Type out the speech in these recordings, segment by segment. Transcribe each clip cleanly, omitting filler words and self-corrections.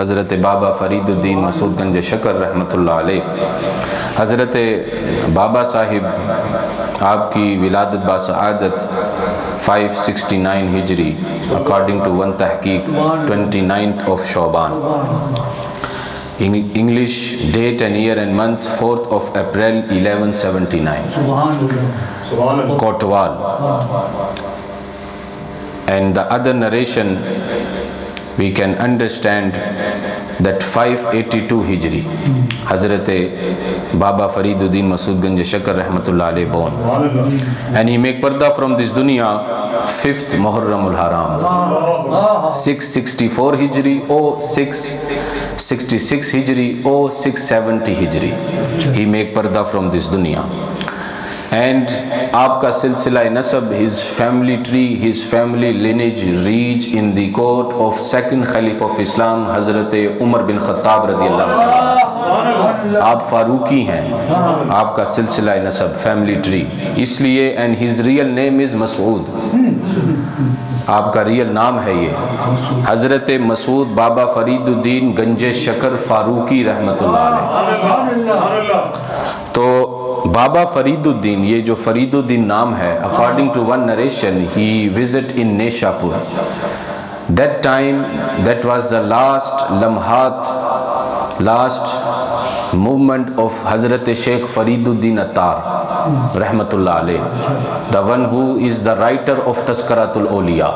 हज़रत बाबा फ़रीदुद्दीन मसूद गंज शकर रहमतुल्लाह अलैह। हज़रत बाबा साहिब आपकी विलादत बासआदत 569 हिजरी अकॉर्डिंग टू वन तहकीक 29th of शौबान। English date and year and month 4th of April 1179 Kotwal। And the other narration we can understand that 582 Hijri Hazrat Baba Fariduddin Masood Ganj Shakar Rahmatullah alayhi born, and he make parda from this dunya 5th Muharramul Haram 664 Hijri or 666 Hijri or 670 Hijri he make parda from this dunya। And आपका सिलसिला नसब, his family tree, his family lineage reach in the court of second Khalif of Islam हज़रत उमर बिन ख़त्ताब रज़ी अल्लाह ताला। आप फारूकी हैं, आपका सिलसिला नसब फैमिली ट्री इसलिए, and his real name is Masood, आपका रियल नाम है ये हज़रत मसूद बाबा फ़रीदुद्दीन गंज शकर फ़ारूकी रहमतुल्लाह अलैह। तो बाबा फ़रीदुद्दीन, ये जो फ़रीदुद्दीन नाम है, according to one narration he visit in Nishapur. That time that was the last लम्हात, last movement of Hazrat Sheikh Fariduddin Attar रहमतुल्लाह अलैह, the one who is the writer of Tazkiratul Auliya.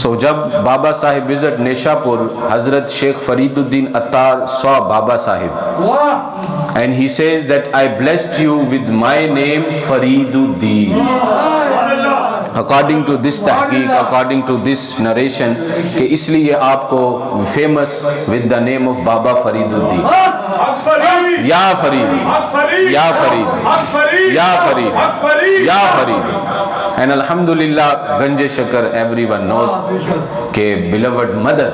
So जब Baba Sahib visit Nishapur, Hazrat Sheikh Fariduddin Attar saw Baba Sahib and he says that I blessed you with my name Fariduddin। According to this tahqiq, according to this narration, कि इसलिए आपको famous with the name of Baba Fariduddin। या फरीद, या फरीद, या फरीद, या Farid. And Alhamdulillah, Ganj Shakar, everyone knows के beloved mother,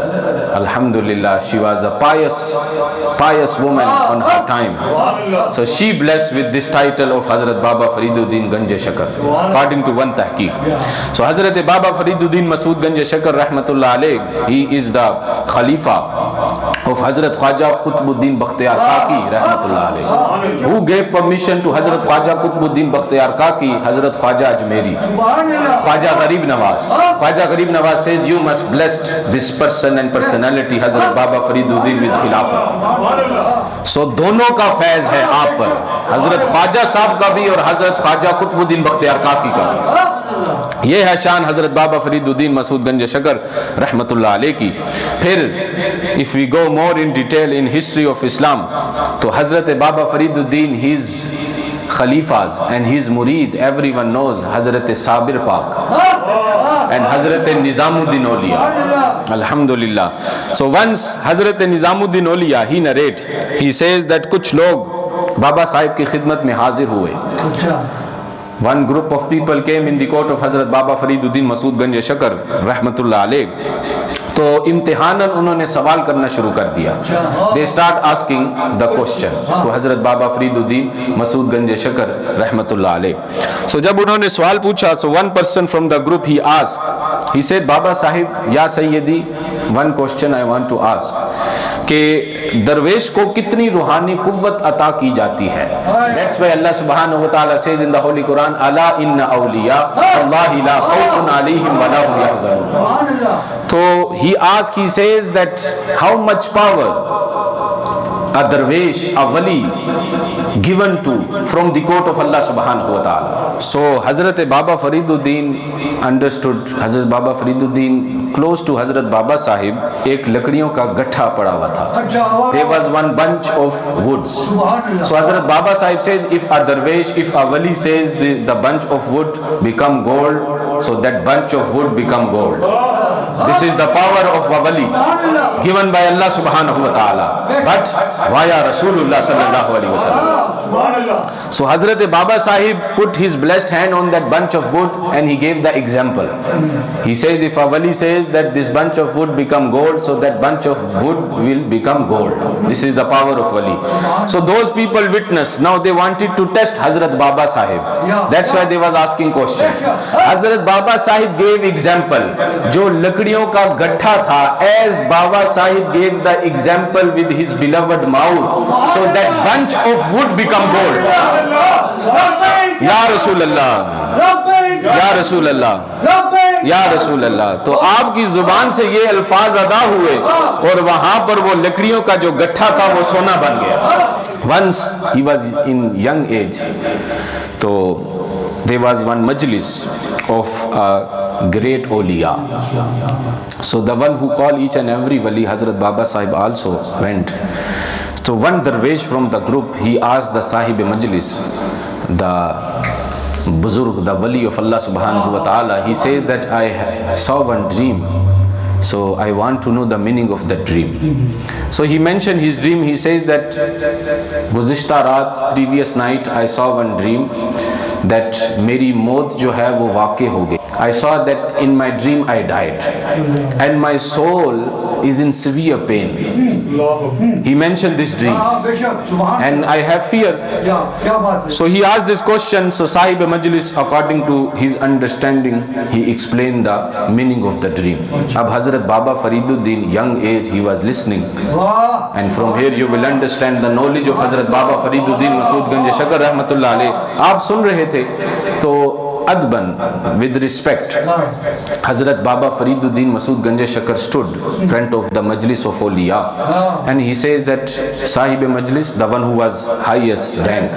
Alhamdulillah, she was a pious woman on her time, so she blessed with this title of Hazrat Baba Fariduddin Ganj Shakar according to one tahqiq। So Hazrat Baba Fariduddin Masood Ganj Shakar rahmatullah alayh, he is the Khalifa of Hazrat Khwaja Qutbuddin Bakhtiyar Kaki rahmatullah alayh, who gave permission to Hazrat Khwaja Qutbuddin Bakhtiyar Kaki, Hazrat Khwaja Ajmeri, Khwaja Gharib Nawaz। Khwaja Gharib Nawaz says you must bless this person and personality Hazrat Baba Fariduddin with Khilafat। So दोनों का फैज़ है आप पर, हज़रत ख्वाजा साहब का भी और हज़रत ख्वाजा कुतुबुद्दीन बख्तियार काकी का भी। ये है शान हज़रत बाबा फरीदुद्दीन मसूद गंज शकर रहमतुल्लाह अलैह की। फिर if we go more in detail in history of Islam, तो हज़रत बाबा फरीदुद्दीन हिज खलीफाज एंड हिज मुरीद एवरीवन नोज हज़रत साबिर पाक and Hazrat Nizamuddin Auliya, Alhamdulillah। So once Hazrat Nizamuddin Auliya, he narrate, he says that कुछ लोग बाबा साहिब की खिदमत में हाजिर हुए। One group of people came in the court of Hazrat Baba Fariduddin Masood Ganj Shakar रहमतुल्लाह अलैह। तो इम्तिहानन उन्होंने सवाल करना शुरू कर दिया। They start asking the question to हज़रत बाबा फरीदुद्दीन मसूद गंज शकर रहमतुल्लाह अलैह। सो जब उन्होंने सवाल पूछा, so one person from the group he asked, he said Baba Sahib या सैयदी, one question I want to ask कि दरवेश को कितनी रूहानी कुव्वत अता की जाती है। दैट्स व्हाई अल्लाह सुब्हानहू व तआला says in the Holi Quran, अला इन्ना औलिया अल्लाहि ला खौफुन अलैहिम व ला हुम यहज़नून। तो he asks, he says that how much power a darwish, a wali given to from the court of Allah subhanahu wa ta'ala। So Hazrat Baba Fariduddin understood, Hazrat Baba Fariduddin close to Hazrat Baba Sahib एक लकड़ियों का गट्ठा पड़ा हुआ था। There was one bunch of woods। So Hazrat Baba Sahib says if a darwish, if a wali says the bunch of wood become gold, so that bunch of wood become gold। This is the power of a wali given by Allah subhanahu wa ta'ala, but via Rasulullah sallallahu alaihi wasallam। So Hazrat Baba Sahib put his blessed hand on that bunch of wood and he gave the example। He says if a wali says that this bunch of wood become gold, so that bunch of wood will become gold। This is the power of wali। So those people witnessed, now they wanted to test Hazrat Baba Sahib, that's why they was asking question। Hazrat Baba Sahib gave example, जो लकड़ी लकड़ियों का गट्ठा था, as Baba Sahib gave the example with his beloved mouth, so that bunch of wood become gold. या रसूल अल्लाह, या रसूल अल्लाह, या रसूल अल्लाह। तो आपकी जुबान से ये अल्फाज अदा हुए और वहां पर वो लकड़ियों का जो गट्ठा था वो सोना बन गया। Once he was in young age, तो there was one majlis of a great awliya. So the one who called each and every wali, Hazrat Baba Sahib also went. So one darwish from the group, he asked the Sahib Majlis, the Buzurg, the wali of Allah subhanahu wa ta'ala, he says that I saw one dream, so I want to know the meaning of that dream. So he mentioned his dream. He says that Guzishta Raat, previous night, I saw one dream that मेरी मौत जो है वो वाक़ई हो गई. I saw that in my dream I died and my soul is in severe pain. He mentioned this dream and I have fear. So he asked this question. So Sahib Majlis, according to his understanding, he explained the meaning of the dream. Ab Hazrat Baba Fariduddin, young age, he was listening, and from here you will understand the knowledge of Hazrat Baba Fariduddin Masood Ganj Shakar Rahmatullah Alayh. आप सुन रहे थे तो अदबन, with respect, Hazrat Baba Fariduddin Masood Ganj Shakar stood front of the Majlis of Awliya, and he says that Sahib Majlis, the one who was highest rank,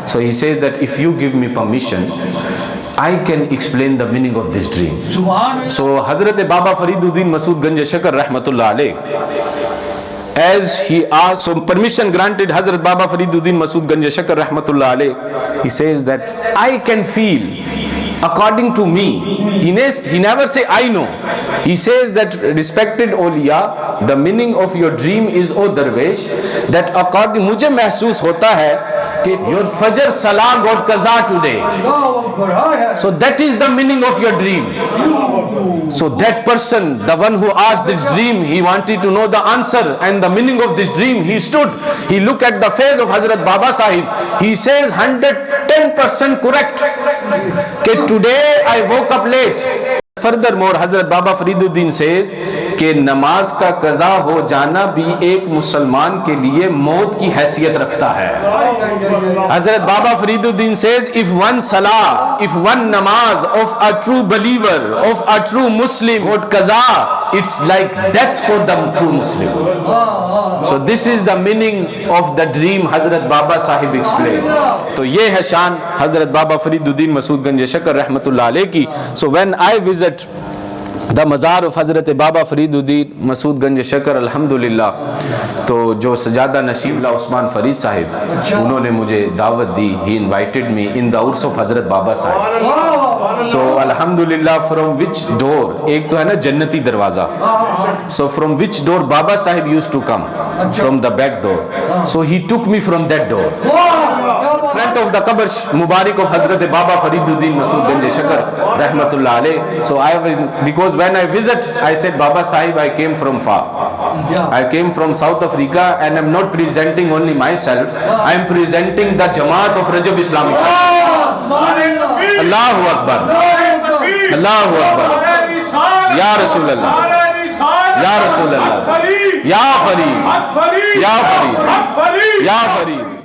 so he says that if you give me permission, I can explain the meaning of this dream. So Hazrat Baba Fariduddin Masood Ganj Shakar Rahmatullah Alayh, as he asked, so permission granted Hazrat Baba Fariduddin Masood Ganj Shakar Rahmatullah Alayh, he says that I can feel, according to me, he never say I know, he says that respected awliya, the meaning of your dream is, O Darwesh, that according, मुझे महसूस होता है कि your Fajr Salah got qaza today, so that is the meaning of your dream. So that person, the one who asked this dream, he wanted to know the answer and the meaning of this dream. He stood, he looked at the face of Hazrat Baba Sahib, he says 110% correct, that today I woke up late. Furthermore, Hazrat Baba Fariduddin says कि नमाज का कज़ा हो जाना भी एक मुसलमान के लिए मौत की हैसियत रखता है. Hazrat Baba Fariduddin says, if one salah, if one namaz of a true believer, of a true Muslim got qaza, it's like death for the true Muslim. So this is the meaning of the dream Hazrat Baba Sahib explained. तो ये है शान Hazrat Baba Fariduddin Masood Ganj Shakar Rahmatullah Alayh की. So when I visit the मज़ार of Hazrat बाबा फरीदुद्दीन मसूद गंज शकर, अल्हम्दुलिल्लाह, तो जो सजादा नशीबला उस्मान फरीद साहिब, उन्होंने मुझे दावत दी. He invited me in the Urs of Hazrat Baba Sahib. सो अल्हम्दुलिल्लाह, फ्रॉम विच डोर, एक तो है ना जन्नती दरवाज़ा, so from which door Baba Sahib used to come, from the back door. So he took me from that door, front of the qabr mubarak of Hazrat Baba Fariduddin Masood Ganj Shakar Rahmatullah Alayh. So because when I visit, I said, Baba Sahib, I came from far. I came from South Africa, and I'm not presenting only myself, I am presenting the Jamaat of Rajab Islamic Center. Allahu Akbar, Allahu Akbar, Ya Rasulullah, Ya Rasulullah, Ya Fareed, Ya Fareed, Ya Fareed.